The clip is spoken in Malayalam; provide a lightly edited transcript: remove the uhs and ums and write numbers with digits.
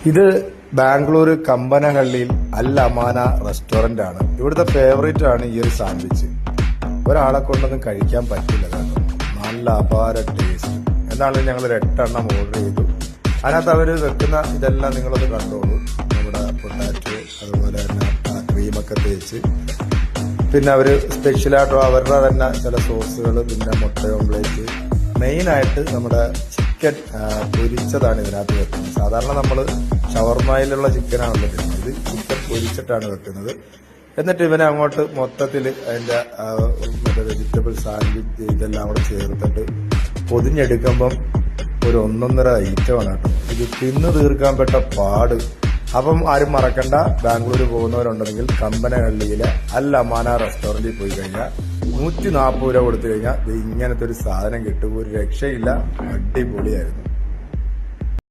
ഇത് ബാംഗ്ലൂർ കമ്പനഹള്ളിയിൽ അൽ അമാന റെസ്റ്റോറന്റ് ആണ്. ഇവിടുത്തെ ഫേവറേറ്റ് ആണ് ഈ ഒരു സാൻഡ്വിച്ച്. ഒരാളെ കൊണ്ടൊന്നും കഴിക്കാൻ പറ്റില്ല കേട്ടോ. നല്ല അപാര ടേസ്റ്റ്. എന്നാലും ഞങ്ങൾ ഒരു 8 എണ്ണം ഓർഡർ ചെയ്തു. അതിനകത്ത് അവർ വെക്കുന്ന ഇതെല്ലാം നിങ്ങളൊന്ന് കണ്ടോളൂ. നമ്മുടെ പൊട്ടാറ്റോ, അതുപോലെ തന്നെ ക്രീമൊക്കെ തേച്ച്, പിന്നെ അവർ സ്പെഷ്യലായിട്ടോ അവരുടെ തന്നെ ചില സോസുകൾ, പിന്നെ മുട്ട ഓംപ്ലേറ്റ്, മെയിനായിട്ട് നമ്മുടെ ചിക്കൻ പൊരിച്ചതാണ് ഇതിനകത്ത് വെക്കുന്നത്. സാധാരണ നമ്മൾ ഷവർമയിലുള്ള ചിക്കനാണല്ലോ വെക്കുന്നത്, ഇത് ചിക്കൻ പൊരിച്ചിട്ടാണ് വെക്കുന്നത്. എന്നിട്ട് ഇവനെ അങ്ങോട്ട് മൊത്തത്തിൽ അതിന്റെ മറ്റേ വെജിറ്റബിൾ സാൻഡ്വിച്ച് ഇതെല്ലാം കൂടെ ചേർത്തിട്ട് പൊതിഞ്ഞെടുക്കുമ്പം ഒരു 1.5 ഐറ്റമാണ് കേട്ടോ. ഇത് തിന്ന് തീർക്കാൻ പെട്ട പാട്. അപ്പം ആരും മറക്കണ്ട, ബാംഗ്ലൂർ പോകുന്നവരുണ്ടെങ്കിൽ കമ്പനഹള്ളിയിലെ അൽ അമാന റെസ്റ്റോറന്റിൽ പോയി കഴിഞ്ഞാൽ 140 രൂപ കൊടുത്തു കഴിഞ്ഞാൽ ഇങ്ങനത്തെ ഒരു സാധനം കിട്ടും. ഒരു രക്ഷയില്ല, അടിപൊളിയായിരുന്നു.